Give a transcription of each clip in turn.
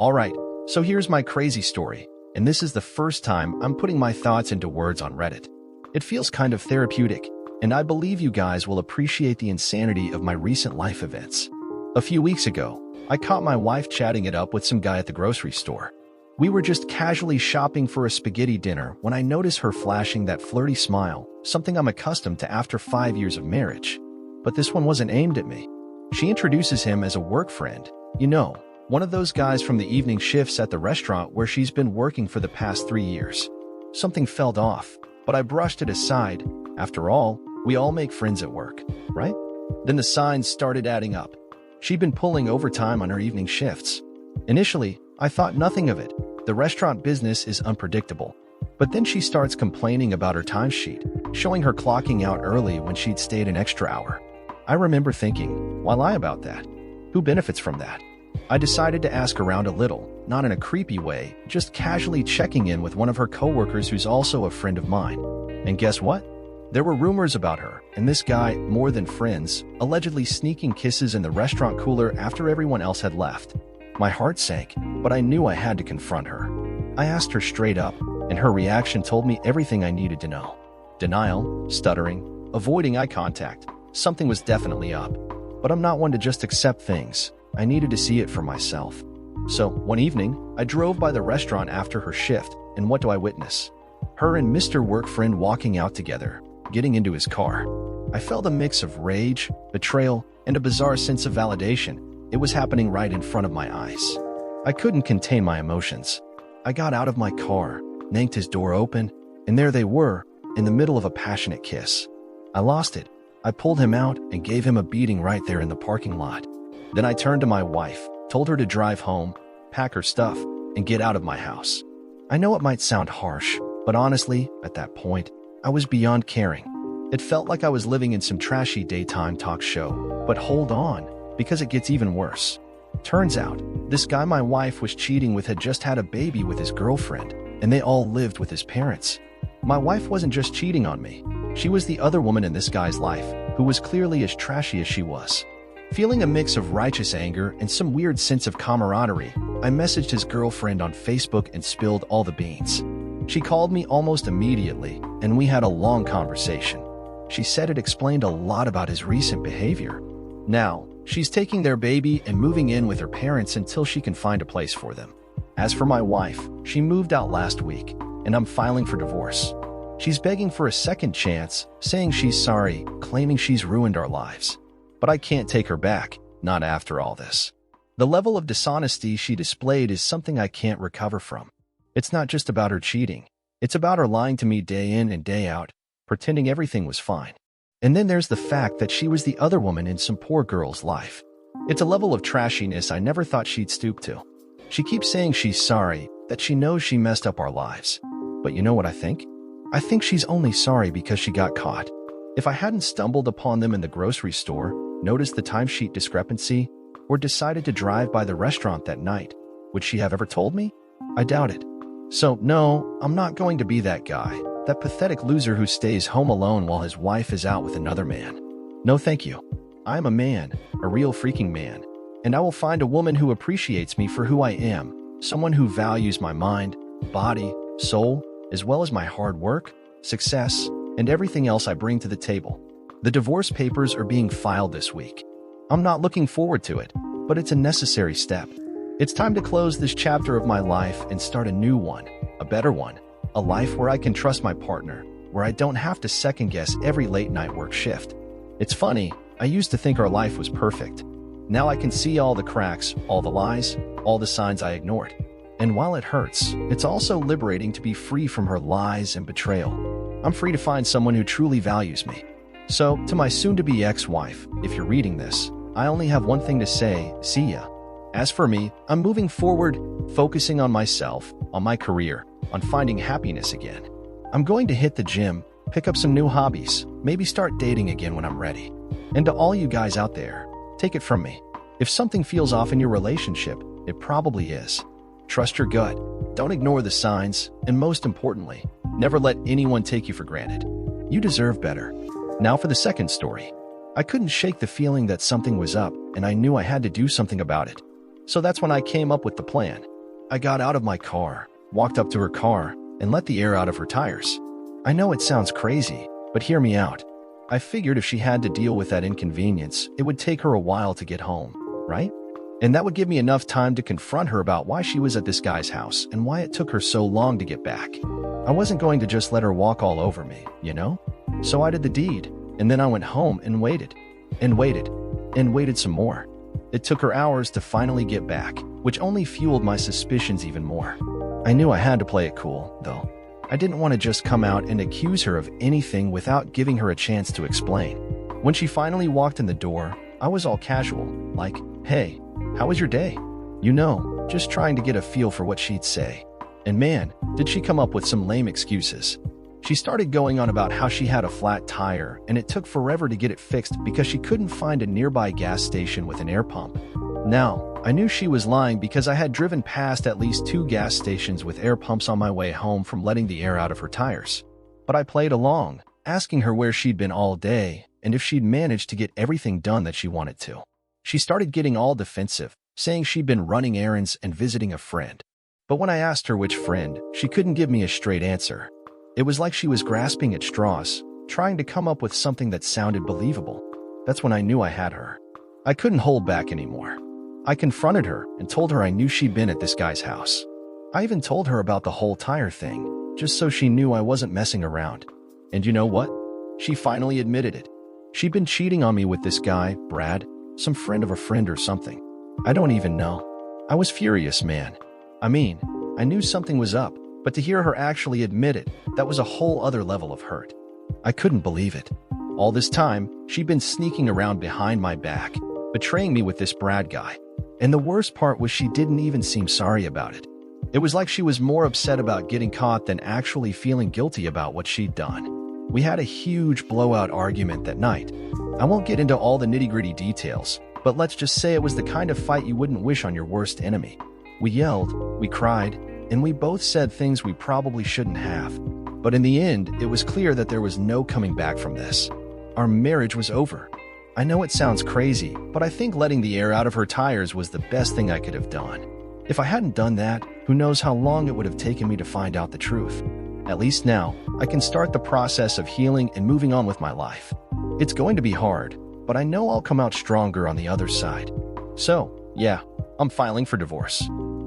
Alright, so here's my crazy story, and this is the first time I'm putting my thoughts into words on Reddit. It feels kind of therapeutic, and I believe you guys will appreciate the insanity of my recent life events. A few weeks ago, I caught my wife chatting it up with some guy at the grocery store. We were just casually shopping for a spaghetti dinner when I noticed her flashing that flirty smile, something I'm accustomed to after 5 years of marriage. But this one wasn't aimed at me. She introduces him as a work friend. One of those guys from the evening shifts at the restaurant where she's been working for the past 3 years. Something felt off, but I brushed it aside. After all, we all make friends at work, right? Then the signs started adding up. She'd been pulling overtime on her evening shifts. Initially, I thought nothing of it. The restaurant business is unpredictable. But then she starts complaining about her timesheet, showing her clocking out early when she'd stayed an extra hour. I remember thinking, why lie about that? Who benefits from that? I decided to ask around a little, not in a creepy way, just casually checking in with one of her coworkers who's also a friend of mine. And guess what? There were rumors about her and this guy, more than friends, allegedly sneaking kisses in the restaurant cooler after everyone else had left. My heart sank, but I knew I had to confront her. I asked her straight up, and her reaction told me everything I needed to know. Denial, stuttering, avoiding eye contact. Something was definitely up. But I'm not one to just accept things. I needed to see it for myself. So, one evening, I drove by the restaurant after her shift, and what do I witness? Her and Mr. Work friend walking out together, getting into his car. I felt a mix of rage, betrayal, and a bizarre sense of validation. It was happening right in front of my eyes. I couldn't contain my emotions. I got out of my car, yanked his door open, and there they were, in the middle of a passionate kiss. I lost it. I pulled him out and gave him a beating right there in the parking lot. Then I turned to my wife, told her to drive home, pack her stuff, and get out of my house. I know it might sound harsh, but honestly, at that point, I was beyond caring. It felt like I was living in some trashy daytime talk show. But hold on, because it gets even worse. Turns out, this guy my wife was cheating with had just had a baby with his girlfriend, and they all lived with his parents. My wife wasn't just cheating on me. She was the other woman in this guy's life, who was clearly as trashy as she was. Feeling a mix of righteous anger and some weird sense of camaraderie, I messaged his girlfriend on Facebook and spilled all the beans. She called me almost immediately, and we had a long conversation. She said it explained a lot about his recent behavior. Now, she's taking their baby and moving in with her parents until she can find a place for them. As for my wife, she moved out last week, and I'm filing for divorce. She's begging for a second chance, saying she's sorry, claiming she's ruined our lives. But I can't take her back, not after all this. The level of dishonesty she displayed is something I can't recover from. It's not just about her cheating. It's about her lying to me day in and day out, pretending everything was fine. And then there's the fact that she was the other woman in some poor girl's life. It's a level of trashiness I never thought she'd stoop to. She keeps saying she's sorry, that she knows she messed up our lives. But you know what I think? I think she's only sorry because she got caught. If I hadn't stumbled upon them in the grocery store, noticed the timesheet discrepancy, or decided to drive by the restaurant that night, would she have ever told me? I doubt it. So no, I'm not going to be that guy, that pathetic loser who stays home alone while his wife is out with another man. No thank you. I'm a man, a real freaking man, and I will find a woman who appreciates me for who I am, someone who values my mind, body, soul, as well as my hard work, success, and everything else I bring to the table. The divorce papers are being filed this week. I'm not looking forward to it, but it's a necessary step. It's time to close this chapter of my life and start a new one, a better one, a life where I can trust my partner, where I don't have to second-guess every late-night work shift. It's funny, I used to think our life was perfect. Now I can see all the cracks, all the lies, all the signs I ignored. And while it hurts, it's also liberating to be free from her lies and betrayal. I'm free to find someone who truly values me. So, to my soon-to-be ex-wife, if you're reading this, I only have one thing to say, see ya. As for me, I'm moving forward, focusing on myself, on my career, on finding happiness again. I'm going to hit the gym, pick up some new hobbies, maybe start dating again when I'm ready. And to all you guys out there, take it from me. If something feels off in your relationship, it probably is. Trust your gut, don't ignore the signs, and most importantly, never let anyone take you for granted. You deserve better. Now for the second story. I couldn't shake the feeling that something was up, and I knew I had to do something about it. So that's when I came up with the plan. I got out of my car, walked up to her car, and let the air out of her tires. I know it sounds crazy, but hear me out. I figured if she had to deal with that inconvenience, it would take her a while to get home, right? And that would give me enough time to confront her about why she was at this guy's house and why it took her so long to get back. I wasn't going to just let her walk all over me, you know? So I did the deed, and then I went home and waited, and waited, and waited some more. It took her hours to finally get back, which only fueled my suspicions even more. I knew I had to play it cool, though. I didn't want to just come out and accuse her of anything without giving her a chance to explain. When she finally walked in the door, I was all casual, like, "Hey, how was your day?" You know, just trying to get a feel for what she'd say. And man, did she come up with some lame excuses. She started going on about how she had a flat tire and it took forever to get it fixed because she couldn't find a nearby gas station with an air pump. Now, I knew she was lying because I had driven past at least 2 gas stations with air pumps on my way home from letting the air out of her tires. But I played along, asking her where she'd been all day and if she'd managed to get everything done that she wanted to. She started getting all defensive, saying she'd been running errands and visiting a friend. But when I asked her which friend, she couldn't give me a straight answer. It was like she was grasping at straws, trying to come up with something that sounded believable. That's when I knew I had her. I couldn't hold back anymore. I confronted her and told her I knew she'd been at this guy's house. I even told her about the whole tire thing, just so she knew I wasn't messing around. And you know what? She finally admitted it. She'd been cheating on me with this guy, Brad, some friend of a friend or something. I don't even know. I was furious, man. I mean, I knew something was up, but to hear her actually admit it, that was a whole other level of hurt. I couldn't believe it. All this time, she'd been sneaking around behind my back, betraying me with this Brad guy. And the worst part was she didn't even seem sorry about it. It was like she was more upset about getting caught than actually feeling guilty about what she'd done. We had a huge blowout argument that night. I won't get into all the nitty-gritty details, but let's just say it was the kind of fight you wouldn't wish on your worst enemy. We yelled, we cried, and we both said things we probably shouldn't have. But in the end, it was clear that there was no coming back from this. Our marriage was over. I know it sounds crazy, but I think letting the air out of her tires was the best thing I could have done. If I hadn't done that, who knows how long it would have taken me to find out the truth. At least now, I can start the process of healing and moving on with my life. It's going to be hard, but I know I'll come out stronger on the other side. So, yeah, I'm filing for divorce.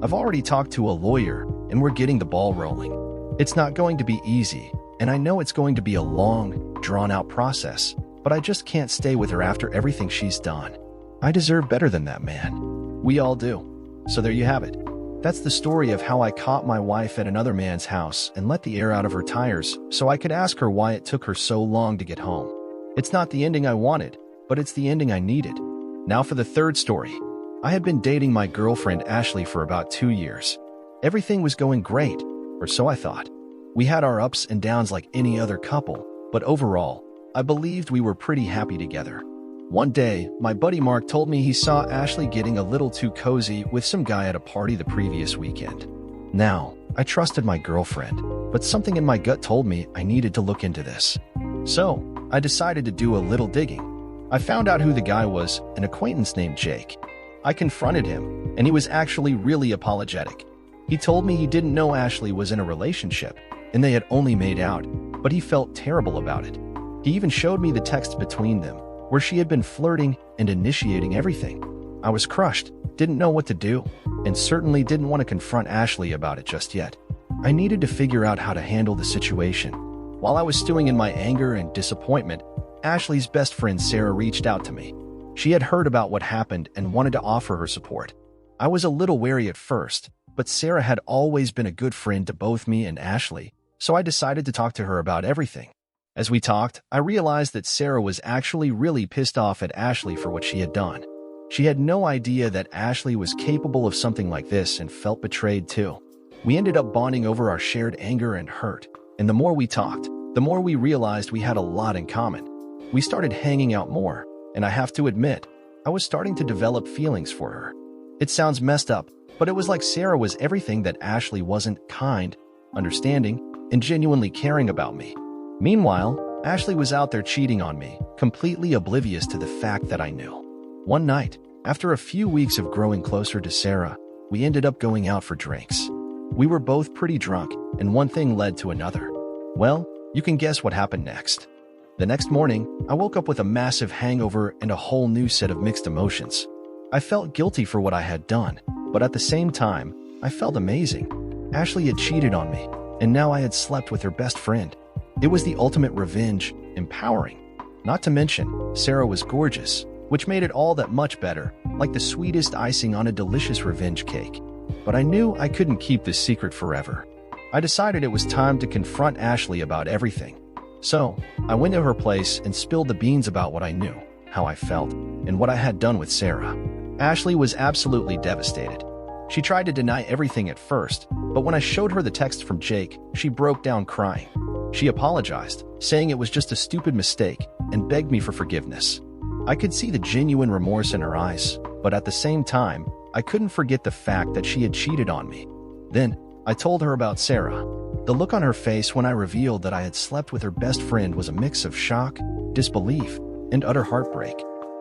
I've already talked to a lawyer, and we're getting the ball rolling. It's not going to be easy, and I know it's going to be a long, drawn-out process, but I just can't stay with her after everything she's done. I deserve better than that, man. We all do. So there you have it. That's the story of how I caught my wife at another man's house and let the air out of her tires so I could ask her why it took her so long to get home. It's not the ending I wanted, but it's the ending I needed. Now for the third story. I had been dating my girlfriend Ashley for about 2 years. Everything was going great, or so I thought. We had our ups and downs like any other couple, but overall, I believed we were pretty happy together. One day, my buddy Mark told me he saw Ashley getting a little too cozy with some guy at a party the previous weekend. Now, I trusted my girlfriend, but something in my gut told me I needed to look into this. So, I decided to do a little digging. I found out who the guy was, an acquaintance named Jake. I confronted him, and he was actually really apologetic. He told me he didn't know Ashley was in a relationship, and they had only made out, but he felt terrible about it. He even showed me the text between them, where she had been flirting and initiating everything. I was crushed, didn't know what to do, and certainly didn't want to confront Ashley about it just yet. I needed to figure out how to handle the situation. While I was stewing in my anger and disappointment, Ashley's best friend Sarah reached out to me. She had heard about what happened and wanted to offer her support. I was a little wary at first, but Sarah had always been a good friend to both me and Ashley, so I decided to talk to her about everything. As we talked, I realized that Sarah was actually really pissed off at Ashley for what she had done. She had no idea that Ashley was capable of something like this and felt betrayed too. We ended up bonding over our shared anger and hurt, and the more we talked, the more we realized we had a lot in common. We started hanging out more, and I have to admit, I was starting to develop feelings for her. It sounds messed up, but it was like Sarah was everything that Ashley wasn't: kind, understanding, and genuinely caring about me. Meanwhile, Ashley was out there cheating on me, completely oblivious to the fact that I knew. One night, After a few weeks of growing closer to Sarah, we ended up going out for drinks. We were both pretty drunk, and one thing led to another. Well, you can guess what happened next. The next morning, I woke up with a massive hangover and a whole new set of mixed emotions. I felt guilty for what I had done, but at the same time, I felt amazing. Ashley had cheated on me, and now I had slept with her best friend. It was the ultimate revenge, empowering. Not to mention, Sarah was gorgeous, which made it all that much better, like the sweetest icing on a delicious revenge cake. But I knew I couldn't keep this secret forever. I decided it was time to confront Ashley about everything. So, I went to her place and spilled the beans about what I knew, how I felt, and what I had done with Sarah. Ashley was absolutely devastated. She tried to deny everything at first, but when I showed her the text from Jake, she broke down crying. She apologized, saying it was just a stupid mistake, and begged me for forgiveness. I could see the genuine remorse in her eyes, but at the same time, I couldn't forget the fact that she had cheated on me. Then, I told her about Sarah. The look on her face when I revealed that I had slept with her best friend was a mix of shock, disbelief, and utter heartbreak.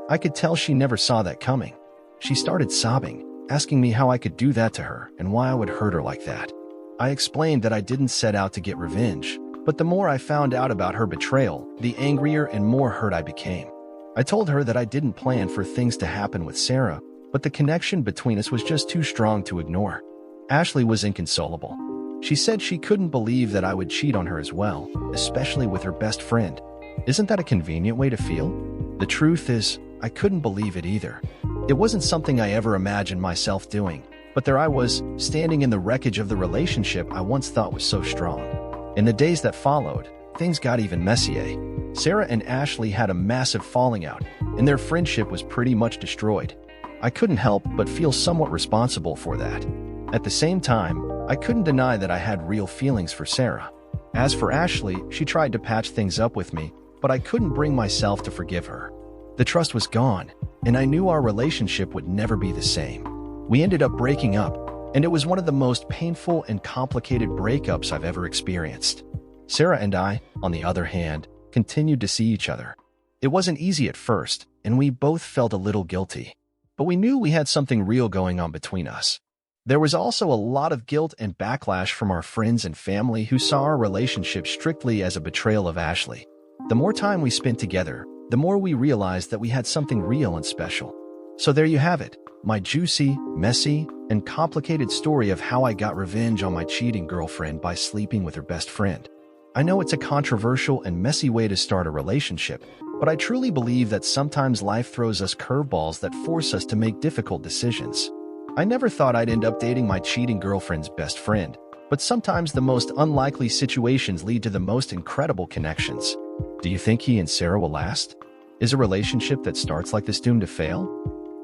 I could tell she never saw that coming. She started sobbing, asking me how I could do that to her and why I would hurt her like that. I explained that I didn't set out to get revenge, but the more I found out about her betrayal, the angrier and more hurt I became. I told her that I didn't plan for things to happen with Sarah, but the connection between us was just too strong to ignore. Ashley was inconsolable. She said she couldn't believe that I would cheat on her as well, especially with her best friend. Isn't that a convenient way to feel? The truth is, I couldn't believe it either. It wasn't something I ever imagined myself doing, but there I was, standing in the wreckage of the relationship I once thought was so strong. In the days that followed, things got even messier. Sarah and Ashley had a massive falling out, and their friendship was pretty much destroyed. I couldn't help but feel somewhat responsible for that. At the same time, I couldn't deny that I had real feelings for Sarah. As for Ashley, she tried to patch things up with me, but I couldn't bring myself to forgive her. The trust was gone, and I knew our relationship would never be the same. We ended up breaking up, and it was one of the most painful and complicated breakups I've ever experienced. Sarah and I, on the other hand, continued to see each other. It wasn't easy at first, and we both felt a little guilty. But we knew we had something real going on between us. There was also a lot of guilt and backlash from our friends and family who saw our relationship strictly as a betrayal of Ashley. The more time we spent together, the more we realized that we had something real and special. So there you have it, my juicy, messy, and complicated story of how I got revenge on my cheating girlfriend by sleeping with her best friend. I know it's a controversial and messy way to start a relationship, but I truly believe that sometimes life throws us curveballs that force us to make difficult decisions. I never thought I'd end up dating my cheating girlfriend's best friend, but sometimes the most unlikely situations lead to the most incredible connections. Do you think he and Sarah will last? Is a relationship that starts like this doomed to fail?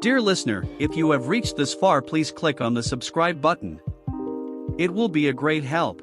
Dear listener, if you have reached this far, please click on the subscribe button. It will be a great help.